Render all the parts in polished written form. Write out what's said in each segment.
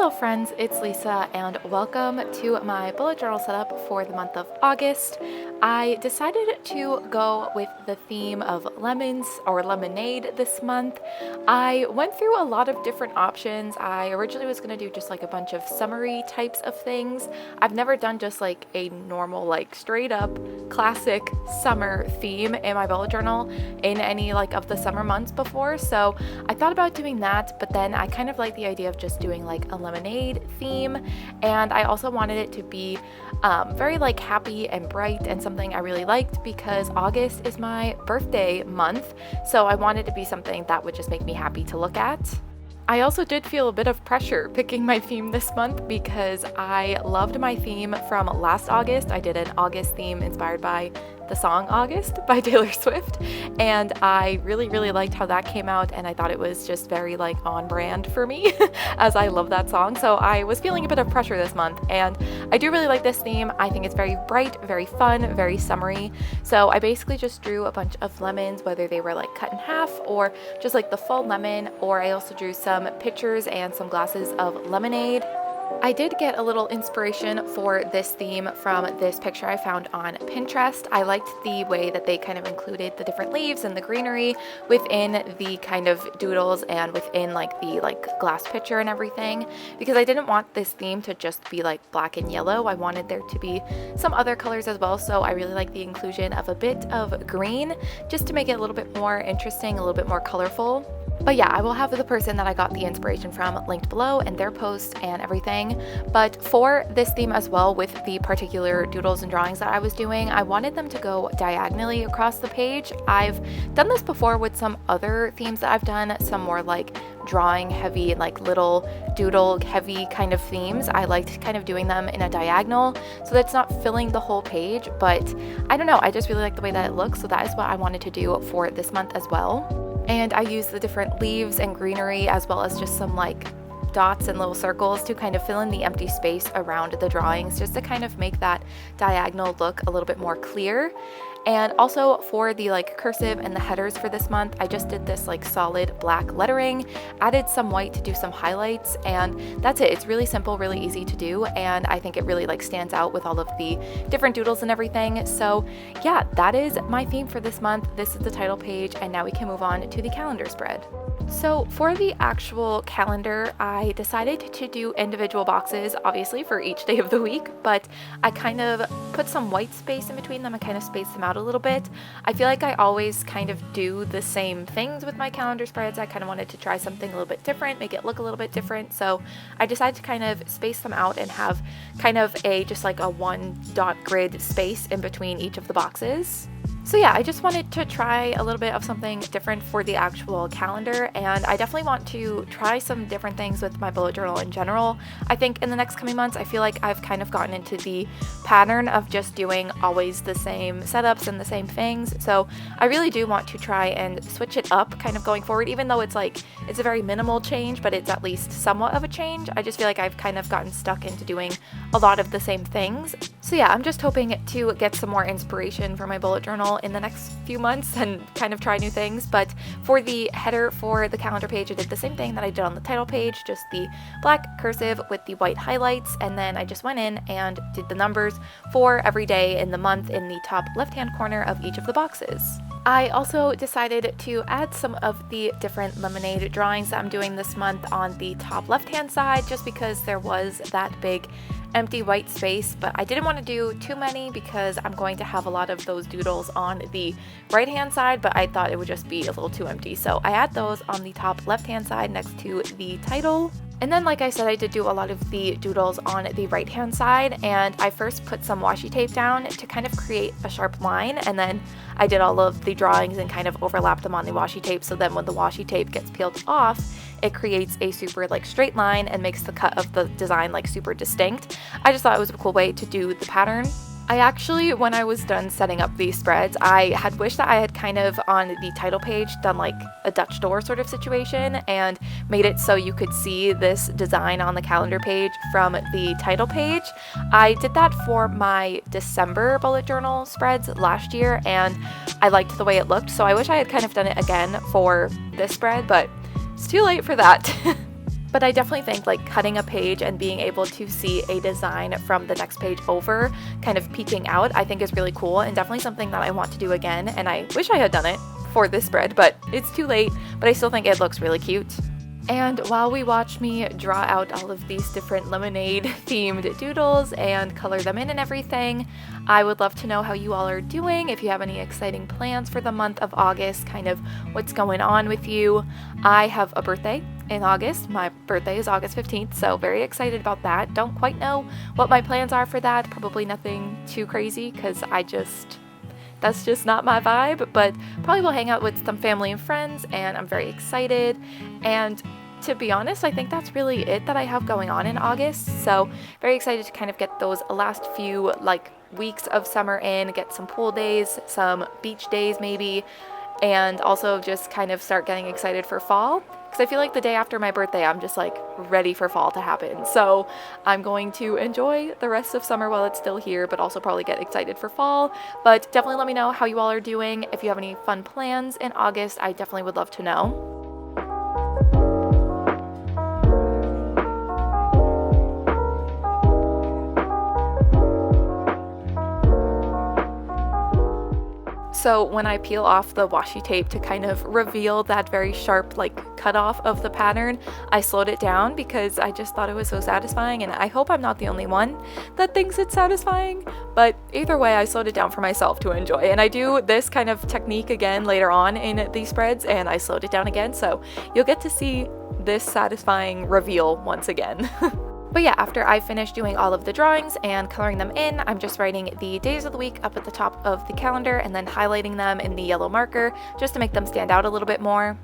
Hello friends, it's Lisa and welcome to my bullet journal setup for the month of August. I decided to go with the theme of lemons or lemonade this month. I went through a lot of different options. I originally was going to do just like a bunch of summery types of things. I've never done just like a normal like straight up classic summer theme in my bullet journal in any like of the summer months before, so I thought about doing that, but then I kind of like the idea of just doing like a lemonade theme, and I also wanted it to be very like happy and bright and something I really liked because August is my birthday month, so I wanted to be something that would just make me happy to look at. I also did feel a bit of pressure picking my theme this month because I loved my theme from last August. I did an August theme inspired by the song August by Taylor Swift, and I really liked how that came out, and I thought it was just very like on brand for me as I love that song. So I was feeling a bit of pressure this month, and I do really like this theme. I think it's very bright, very fun, very summery. So I basically just drew a bunch of lemons, whether they were like cut in half or just like the full lemon, or I also drew some pictures and some glasses of lemonade. I did get a little inspiration for this theme from this picture I found on Pinterest. I liked the way that they kind of included the different leaves and the greenery within the kind of doodles and within like the glass pitcher and everything, because I didn't want this theme to just be like black and yellow. I wanted there to be some other colors as well, so I really like the inclusion of a bit of green just to make it a little bit more interesting, a little bit more colorful. But yeah, I will have the person that I got the inspiration from linked below and their post and everything. But for this theme as well, with the particular doodles and drawings that I was doing, I wanted them to go diagonally across the page. I've done this before with some other themes that I've done, some more like drawing heavy, like little doodle heavy kind of themes. I liked kind of doing them in a diagonal so that it's not filling the whole page, but I don't know, I just really like the way that it looks, so that is what I wanted to do for this month as well. And I used the different leaves and greenery as well as just some like dots and little circles to kind of fill in the empty space around the drawings, just to kind of make that diagonal look a little bit more clear. And also for the like cursive and the headers for this month, I just did this like solid black lettering, added some white to do some highlights, and that's it. It's really simple, really easy to do, and I think it really like stands out with all of the different doodles and everything. So yeah, that is my theme for this month. This is the title page, and now we can move on to the calendar spread. So for the actual calendar, I decided to do individual boxes, obviously for each day of the week, but I kind of put some white space in between them and kind of spaced them out a little bit. I feel like I always kind of do the same things with my calendar spreads. I kind of wanted to try something a little bit different, make it look a little bit different. So I decided to kind of space them out and have kind of just like a one dot grid space in between each of the boxes. So yeah, I just wanted to try a little bit of something different for the actual calendar, and I definitely want to try some different things with my bullet journal in general. I think in the next coming months, I feel like I've kind of gotten into the pattern of just doing always the same setups and the same things. So I really do want to try and switch it up kind of going forward, even though it's like, it's a very minimal change, but it's at least somewhat of a change. I just feel like I've kind of gotten stuck into doing a lot of the same things. So yeah, I'm just hoping to get some more inspiration for my bullet journal in the next few months and kind of try new things. But for the header for the calendar page, I did the same thing that I did on the title page, just the black cursive with the white highlights, and then I just went in and did the numbers for every day in the month in the top left hand corner of each of the boxes. I also decided to add some of the different lemonade drawings that I'm doing this month on the top left hand side, just because there was that big empty white space, but I didn't want to do too many because I'm going to have a lot of those doodles on the right hand side, but I thought it would just be a little too empty, so I add those on the top left hand side next to the title. And then, like I said, I did do a lot of the doodles on the right hand side, and I first put some washi tape down to kind of create a sharp line, and then I did all of the drawings and kind of overlapped them on the washi tape, so then when the washi tape gets peeled off, it creates a super like straight line and makes the cut of the design like super distinct. I just thought it was a cool way to do the pattern. I actually, when I was done setting up these spreads, I had wished that I had kind of on the title page done like a Dutch door sort of situation and made it so you could see this design on the calendar page from the title page. I did that for my December bullet journal spreads last year, and I liked the way it looked, so I wish I had kind of done it again for this spread, but it's too late for that. But I definitely think like cutting a page and being able to see a design from the next page over kind of peeking out, I think is really cool and definitely something that I want to do again. And I wish I had done it for this spread, but it's too late. But I still think it looks really cute. And while we watch me draw out all of these different lemonade themed doodles and color them in and everything, I would love to know how you all are doing, if you have any exciting plans for the month of August, kind of what's going on with you. I have a birthday in August. My birthday is August 15th, so very excited about that. Don't quite know what my plans are for that. Probably nothing too crazy because that's just not my vibe, but probably will hang out with some family and friends, and I'm very excited. And to be honest, I think that's really it that I have going on in August. So very excited to kind of get those last few like weeks of summer in, get some pool days, some beach days maybe, and also just kind of start getting excited for fall. Because I feel like the day after my birthday, I'm just like ready for fall to happen. So I'm going to enjoy the rest of summer while it's still here, but also probably get excited for fall. But definitely let me know how you all are doing. If you have any fun plans in August, I definitely would love to know. So when I peel off the washi tape to kind of reveal that very sharp like cutoff of the pattern, I slowed it down because I just thought it was so satisfying, and I hope I'm not the only one that thinks it's satisfying. But either way, I slowed it down for myself to enjoy, and I do this kind of technique again later on in these spreads, and I slowed it down again, so you'll get to see this satisfying reveal once again. But yeah, after I finish doing all of the drawings and coloring them in, I'm just writing the days of the week up at the top of the calendar and then highlighting them in the yellow marker just to make them stand out a little bit more.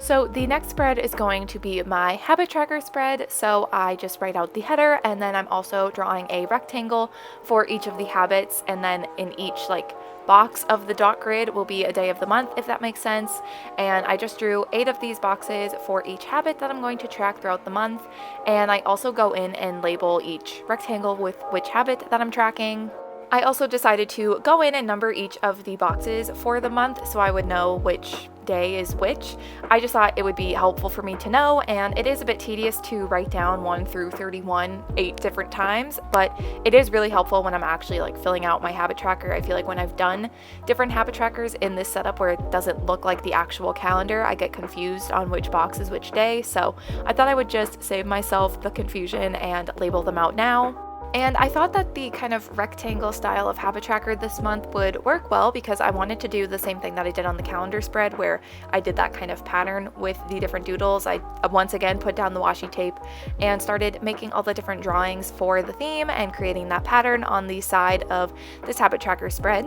So the next spread is going to be my habit tracker spread. So I just write out the header, and then I'm also drawing a rectangle for each of the habits, and then in each like box of the dot grid will be a day of the month, if that makes sense. And I just drew 8 of these boxes for each habit that I'm going to track throughout the month. And I also go in and label each rectangle with which habit that I'm tracking. I also decided to go in and number each of the boxes for the month so I would know which day is which. I just thought it would be helpful for me to know, and it is a bit tedious to write down 1 through 31 8 different times, but it is really helpful when I'm actually like filling out my habit tracker. I feel like when I've done different habit trackers in this setup where it doesn't look like the actual calendar, I get confused on which box is which day, so I thought I would just save myself the confusion and label them out now. And I thought that the kind of rectangle style of habit tracker this month would work well because I wanted to do the same thing that I did on the calendar spread where I did that kind of pattern with the different doodles. I once again put down the washi tape and started making all the different drawings for the theme and creating that pattern on the side of this habit tracker spread.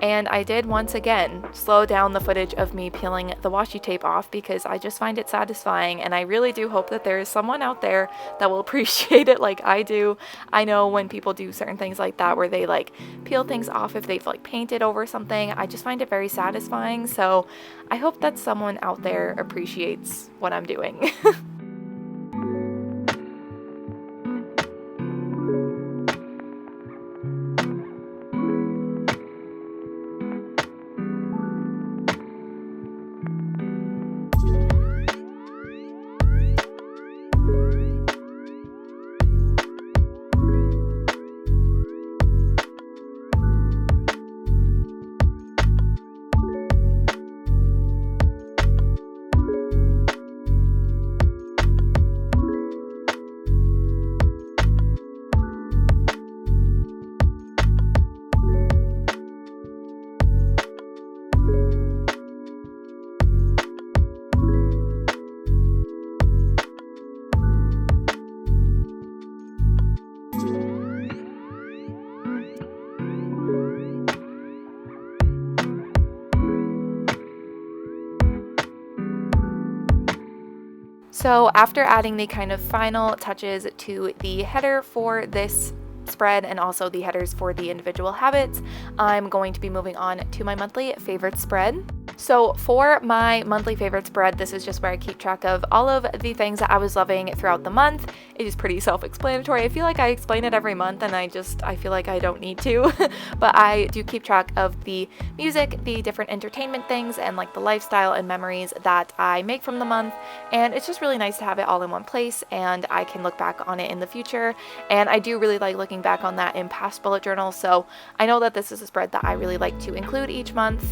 And I did once again slow down the footage of me peeling the washi tape off because I just find it satisfying, and I really do hope that there is someone out there that will appreciate it like I do. I know when people do certain things like that where they like peel things off if they've like painted over something, I just find it very satisfying. So I hope that someone out there appreciates what I'm doing. So after adding the kind of final touches to the header for this spread and also the headers for the individual habits, I'm going to be moving on to my monthly favorite spread. So for my monthly favorite spread, this is just where I keep track of all of the things that I was loving throughout the month. It is pretty self-explanatory. I feel like I explain it every month and I feel like I don't need to, but I do keep track of the music, the different entertainment things, and like the lifestyle and memories that I make from the month. And it's just really nice to have it all in one place and I can look back on it in the future. And I do really like looking back on that in past bullet journals. So I know that this is a spread that I really like to include each month.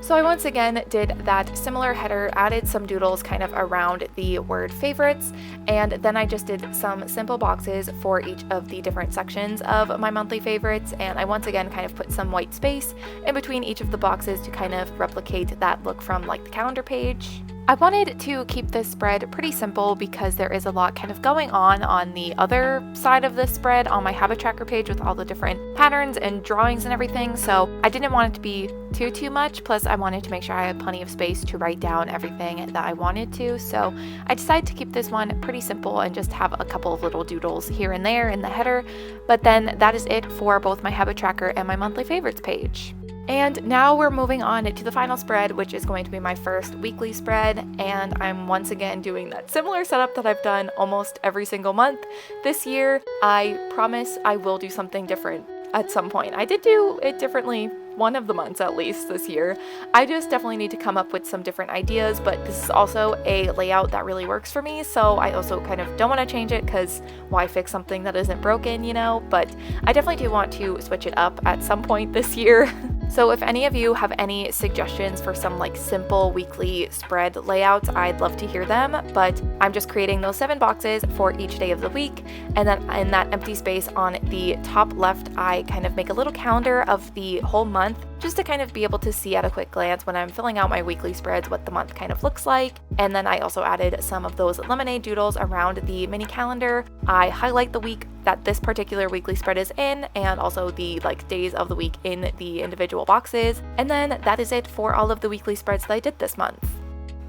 So I once again did that similar header, added some doodles kind of around the word favorites, and then I just did some simple boxes for each of the different sections of my monthly favorites, and I once again kind of put some white space in between each of the boxes to kind of replicate that look from like the calendar page. I wanted to keep this spread pretty simple because there is a lot kind of going on the other side of this spread on my habit tracker page with all the different patterns and drawings and everything, so I didn't want it to be too much, plus I wanted to make sure I had plenty of space to write down everything that I wanted to, so I decided to keep this one pretty simple and just have a couple of little doodles here and there in the header, but then that is it for both my habit tracker and my monthly favorites page. And now we're moving on to the final spread, which is going to be my first weekly spread, and I'm once again doing that similar setup that I've done almost every single month this year. I promise I will do something different at some point. I did do it differently one of the months at least this year. I just definitely need to come up with some different ideas, but this is also a layout that really works for me, so I also kind of don't want to change it because why fix something that isn't broken, you know? But I definitely do want to switch it up at some point this year. So if any of you have any suggestions for some like simple weekly spread layouts, I'd love to hear them, but I'm just creating those 7 boxes for each day of the week, and then in that empty space on the top left, I kind of make a little calendar of the whole month just to kind of be able to see at a quick glance when I'm filling out my weekly spreads what the month kind of looks like. And then I also added some of those lemonade doodles around the mini calendar. I highlight the week that this particular weekly spread is in and also the like days of the week in the individual boxes. And then that is it for all of the weekly spreads that I did this month.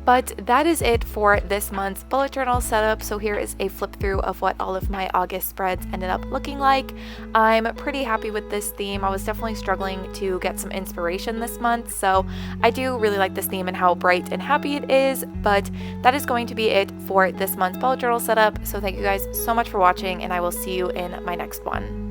But that is it for this month's bullet journal setup. So here is a flip through of what all of my August spreads ended up looking like. I'm pretty happy with this theme. I was definitely struggling to get some inspiration this month, so I do really like this theme and how bright and happy it is. But that is going to be it for this month's bullet journal setup. So thank you guys so much for watching, and I will see you in my next one.